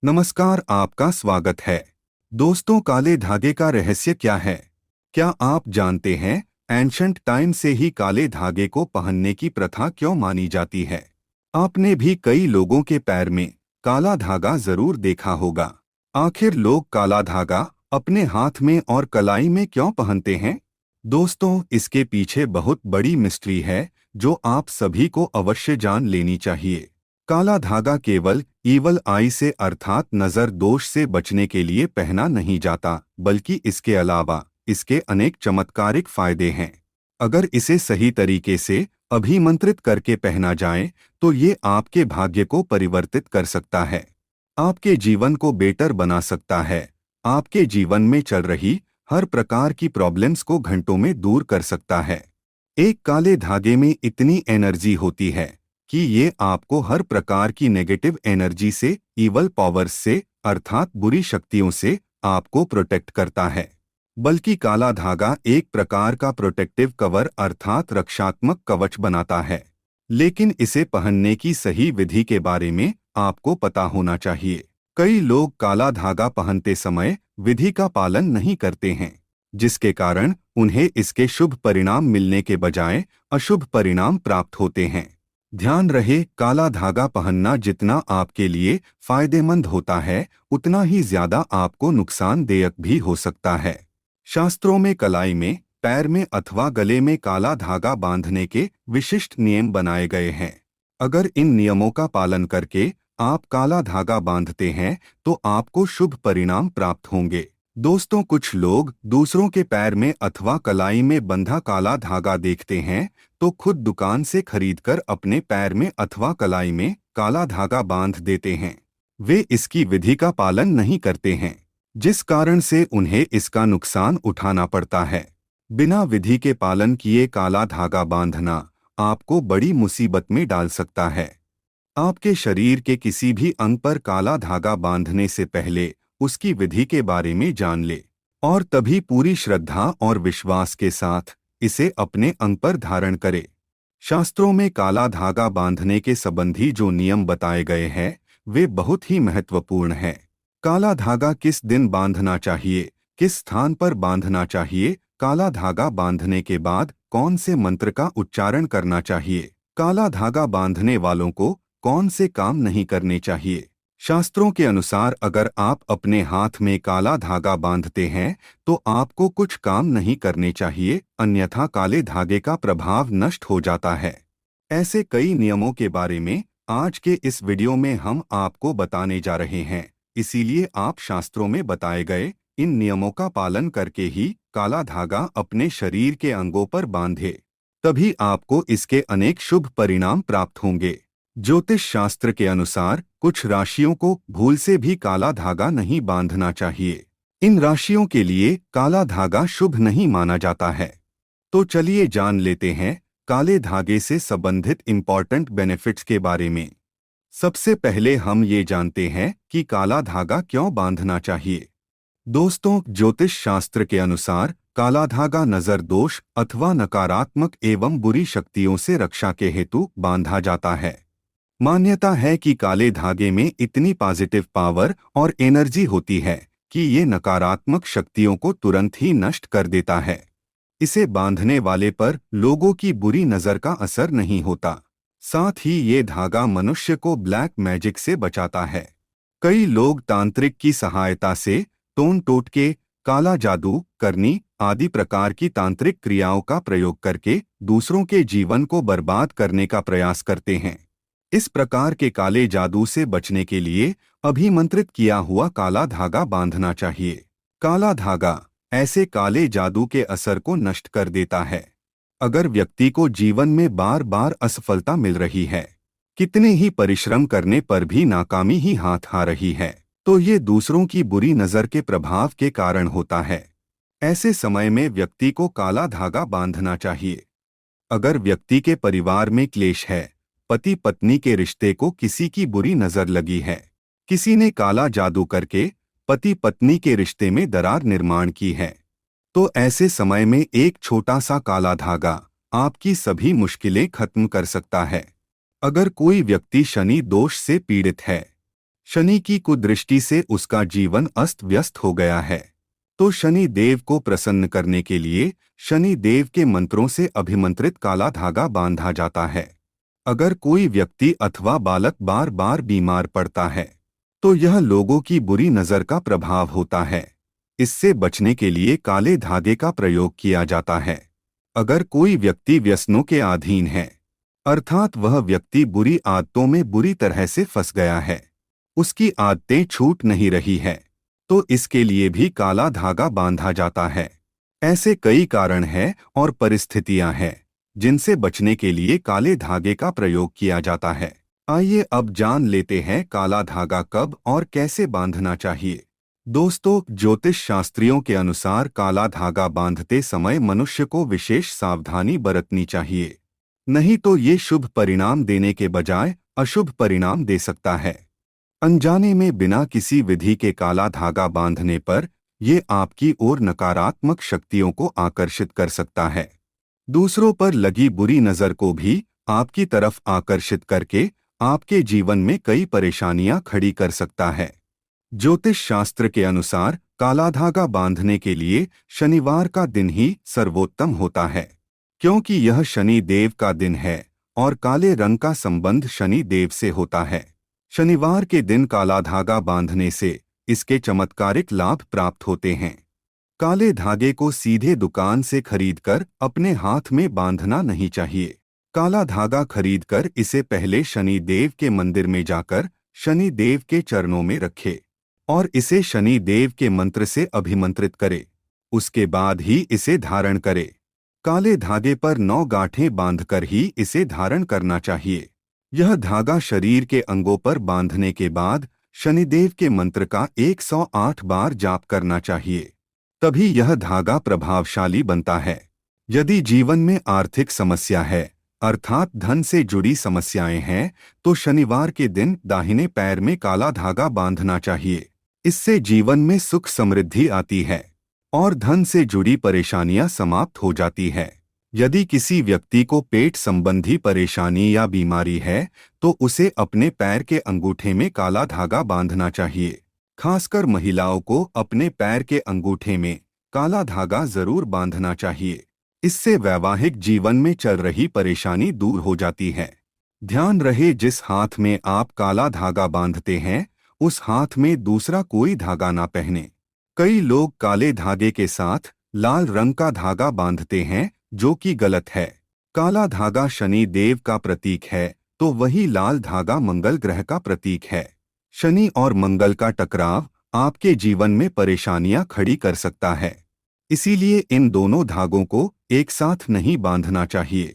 नमस्कार, आपका स्वागत है। दोस्तों, काले धागे का रहस्य क्या है? क्या आप जानते हैं एंशंट टाइम से ही काले धागे को पहनने की प्रथा क्यों मानी जाती है? आपने भी कई लोगों के पैर में काला धागा जरूर देखा होगा। आखिर लोग काला धागा अपने हाथ में और कलाई में क्यों पहनते हैं? दोस्तों, इसके पीछे बहुत बड़ी मिस्ट्री है जो आप सभी को अवश्य जान लेनी चाहिए। काला धागा केवल ईवल आई से अर्थात नजर दोष से बचने के लिए पहना नहीं जाता, बल्कि इसके अलावा इसके अनेक चमत्कारिक फायदे हैं। अगर इसे सही तरीके से अभिमंत्रित करके पहना जाए तो ये आपके भाग्य को परिवर्तित कर सकता है, आपके जीवन को बेटर बना सकता है, आपके जीवन में चल रही हर प्रकार की प्रॉब्लम्स को घंटों में दूर कर सकता है। एक काले धागे में इतनी एनर्जी होती है कि ये आपको हर प्रकार की नेगेटिव एनर्जी से, इवल पावर्स से अर्थात बुरी शक्तियों से आपको प्रोटेक्ट करता है। बल्कि काला धागा एक प्रकार का प्रोटेक्टिव कवर अर्थात रक्षात्मक कवच बनाता है। लेकिन इसे पहनने की सही विधि के बारे में आपको पता होना चाहिए। कई लोग काला धागा पहनते समय विधि का पालन नहीं करते हैं, जिसके कारण उन्हें इसके शुभ परिणाम मिलने के बजाय अशुभ परिणाम प्राप्त होते हैं। ध्यान रहे, काला धागा पहनना जितना आपके लिए फायदेमंद होता है, उतना ही ज्यादा आपको नुकसानदेयक भी हो सकता है। शास्त्रों में कलाई में, पैर में अथवा गले में काला धागा बांधने के विशिष्ट नियम बनाए गए हैं। अगर इन नियमों का पालन करके आप काला धागा बांधते हैं तो आपको शुभ परिणाम प्राप्त होंगे। दोस्तों, कुछ लोग दूसरों के पैर में अथवा कलाई में बंधा काला धागा देखते हैं तो खुद दुकान से खरीदकर अपने पैर में अथवा कलाई में काला धागा बांध देते हैं। वे इसकी विधि का पालन नहीं करते हैं, जिस कारण से उन्हें इसका नुकसान उठाना पड़ता है। बिना विधि के पालन किए काला धागा बांधना आपको बड़ी मुसीबत में डाल सकता है। आपके शरीर के किसी भी अंग पर काला धागा बांधने से पहले उसकी विधि के बारे में जान ले और तभी पूरी श्रद्धा और विश्वास के साथ इसे अपने अंग पर धारण करे। शास्त्रों में काला धागा बांधने के संबंधी जो नियम बताए गए हैं वे बहुत ही महत्वपूर्ण हैं। काला धागा किस दिन बांधना चाहिए, किस स्थान पर बांधना चाहिए, काला धागा बांधने के बाद कौन से मंत्र का उच्चारण करना चाहिए, काला धागा बांधने वालों को कौन से काम नहीं करने चाहिए। शास्त्रों के अनुसार अगर आप अपने हाथ में काला धागा बांधते हैं तो आपको कुछ काम नहीं करने चाहिए, अन्यथा काले धागे का प्रभाव नष्ट हो जाता है। ऐसे कई नियमों के बारे में आज के इस वीडियो में हम आपको बताने जा रहे हैं, इसीलिए आप शास्त्रों में बताए गए इन नियमों का पालन करके ही काला धागा अपने शरीर के अंगों पर बांधे, तभी आपको इसके अनेक शुभ परिणाम प्राप्त होंगे। ज्योतिष शास्त्र के अनुसार कुछ राशियों को भूल से भी काला धागा नहीं बांधना चाहिए। इन राशियों के लिए काला धागा शुभ नहीं माना जाता है। तो चलिए जान लेते हैं काले धागे से संबंधित इम्पॉर्टेंट बेनिफिट्स के बारे में। सबसे पहले हम ये जानते हैं कि काला धागा क्यों बांधना चाहिए। दोस्तों, ज्योतिष शास्त्र के अनुसार काला धागा नजर दोष अथवा नकारात्मक एवं बुरी शक्तियों से रक्षा के हेतु बांधा जाता है। मान्यता है कि काले धागे में इतनी पॉजिटिव पावर और एनर्जी होती है कि ये नकारात्मक शक्तियों को तुरंत ही नष्ट कर देता है। इसे बांधने वाले पर लोगों की बुरी नजर का असर नहीं होता। साथ ही ये धागा मनुष्य को ब्लैक मैजिक से बचाता है। कई लोग तांत्रिक की सहायता से तोड़ टोटके, काला जादू, करनी आदि प्रकार की तांत्रिक क्रियाओं का प्रयोग करके दूसरों के जीवन को बर्बाद करने का प्रयास करते हैं। इस प्रकार के काले जादू से बचने के लिए अभिमंत्रित किया हुआ काला धागा बांधना चाहिए। काला धागा ऐसे काले जादू के असर को नष्ट कर देता है। अगर व्यक्ति को जीवन में बार बार असफलता मिल रही है, कितने ही परिश्रम करने पर भी नाकामी ही हाथ आ रही है, तो ये दूसरों की बुरी नजर के प्रभाव के कारण होता है। ऐसे समय में व्यक्ति को काला धागा बांधना चाहिए। अगर व्यक्ति के परिवार में क्लेश है, पति पत्नी के रिश्ते को किसी की बुरी नजर लगी है, किसी ने काला जादू करके पति पत्नी के रिश्ते में दरार निर्माण की है, तो ऐसे समय में एक छोटा सा काला धागा आपकी सभी मुश्किलें खत्म कर सकता है। अगर कोई व्यक्ति शनि दोष से पीड़ित है, शनि की कुदृष्टि से उसका जीवन अस्त व्यस्त हो गया है। तो शनि देव को प्रसन्न करने के लिए शनि देव के मंत्रों से अभिमंत्रित काला धागा बांधा जाता है। अगर कोई व्यक्ति अथवा बालक बार बार बीमार पड़ता है तो यह लोगों की बुरी नजर का प्रभाव होता है। इससे बचने के लिए काले धागे का प्रयोग किया जाता है। अगर कोई व्यक्ति व्यसनों के अधीन है, अर्थात वह व्यक्ति बुरी आदतों में बुरी तरह से फंस गया है, उसकी आदतें छूट नहीं रही है, तो इसके लिए भी काला धागा बांधा जाता है। ऐसे कई कारण हैं और परिस्थितियां हैं जिनसे बचने के लिए काले धागे का प्रयोग किया जाता है। आइए अब जान लेते हैं काला धागा कब और कैसे बांधना चाहिए। दोस्तों, ज्योतिष शास्त्रियों के अनुसार काला धागा बांधते समय मनुष्य को विशेष सावधानी बरतनी चाहिए, नहीं तो ये शुभ परिणाम देने के बजाय अशुभ परिणाम दे सकता है। अनजाने में बिना किसी विधि के काला धागा बांधने पर ये आपकी ओर नकारात्मक शक्तियों को आकर्षित कर सकता है। दूसरों पर लगी बुरी नजर को भी आपकी तरफ आकर्षित करके आपके जीवन में कई परेशानियां खड़ी कर सकता है। ज्योतिष शास्त्र के अनुसार काला धागा बांधने के लिए शनिवार का दिन ही सर्वोत्तम होता है, क्योंकि यह शनि देव का दिन है और काले रंग का संबंध शनि देव से होता है। शनिवार के दिन काला धागा बांधने से इसके चमत्कारिक लाभ प्राप्त होते हैं। काले धागे को सीधे दुकान से खरीदकर अपने हाथ में बांधना नहीं चाहिए। काला धागा खरीदकर इसे पहले शनि देव के मंदिर में जाकर शनि देव के चरणों में रखे और इसे शनि देव के मंत्र से अभिमंत्रित करे। उसके बाद ही इसे धारण करे। काले धागे पर 9 गांठें बांधकर ही इसे धारण करना चाहिए। यह धागा शरीर के अंगों पर बांधने के बाद शनिदेव के मंत्र का 108 बार जाप करना चाहिए, तभी यह धागा प्रभावशाली बनता है। यदि जीवन में आर्थिक समस्या है, अर्थात धन से जुड़ी समस्याएं हैं, तो शनिवार के दिन दाहिने पैर में काला धागा बांधना चाहिए। इससे जीवन में सुख समृद्धि आती है और धन से जुड़ी परेशानियां समाप्त हो जाती है। यदि किसी व्यक्ति को पेट संबंधी परेशानी या बीमारी है तो उसे अपने पैर के अंगूठे में काला धागा बांधना चाहिए। खासकर महिलाओं को अपने पैर के अंगूठे में काला धागा जरूर बांधना चाहिए। इससे वैवाहिक जीवन में चल रही परेशानी दूर हो जाती है। ध्यान रहे, जिस हाथ में आप काला धागा बांधते हैं उस हाथ में दूसरा कोई धागा ना पहने। कई लोग काले धागे के साथ लाल रंग का धागा बांधते हैं, जो कि गलत है। काला धागा शनि देव का प्रतीक है, तो वही लाल धागा मंगल ग्रह का प्रतीक है। शनि और मंगल का टकराव आपके जीवन में परेशानियां खड़ी कर सकता है, इसीलिए इन दोनों धागों को एक साथ नहीं बांधना चाहिए।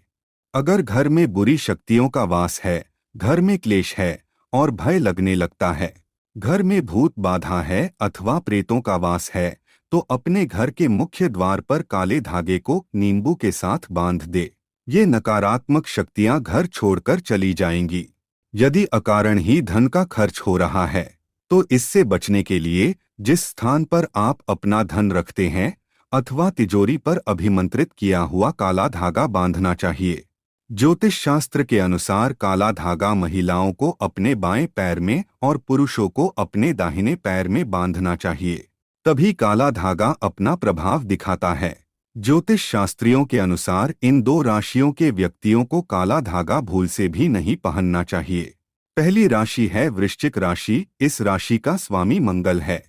अगर घर में बुरी शक्तियों का वास है, घर में क्लेश है और भय लगने लगता है, घर में भूत बाधा है अथवा प्रेतों का वास है, तो अपने घर के मुख्य द्वार पर काले धागे को नींबू के साथ बांध दे। ये नकारात्मक शक्तियां घर छोड़कर चली जाएंगी। यदि अकारण ही धन का खर्च हो रहा है तो इससे बचने के लिए जिस स्थान पर आप अपना धन रखते हैं अथवा तिजोरी पर अभिमंत्रित किया हुआ काला धागा बांधना चाहिए। ज्योतिष शास्त्र के अनुसार काला धागा महिलाओं को अपने बाएं पैर में और पुरुषों को अपने दाहिने पैर में बांधना चाहिए, तभी काला धागा अपना प्रभाव दिखाता है। ज्योतिष शास्त्रियों के अनुसार इन 2 राशियों के व्यक्तियों को काला धागा भूल से भी नहीं पहनना चाहिए। पहली राशि है वृश्चिक राशि। इस राशि का स्वामी मंगल है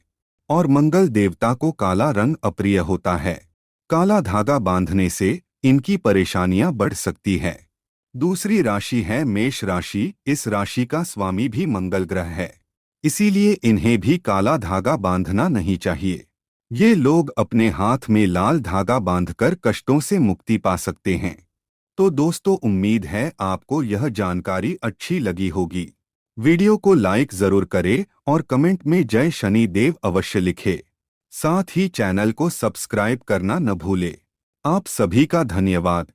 और मंगल देवता को काला रंग अप्रिय होता है। काला धागा बांधने से इनकी परेशानियां बढ़ सकती है। दूसरी राशि है मेष राशि। इस राशि का स्वामी भी मंगल ग्रह है, इसीलिए इन्हें भी काला धागा बांधना नहीं चाहिए। ये लोग अपने हाथ में लाल धागा बांधकर कष्टों से मुक्ति पा सकते हैं। तो दोस्तों, उम्मीद है आपको यह जानकारी अच्छी लगी होगी। वीडियो को लाइक जरूर करें और कमेंट में जय शनि देव अवश्य लिखें। साथ ही चैनल को सब्सक्राइब करना न भूलें। आप सभी का धन्यवाद।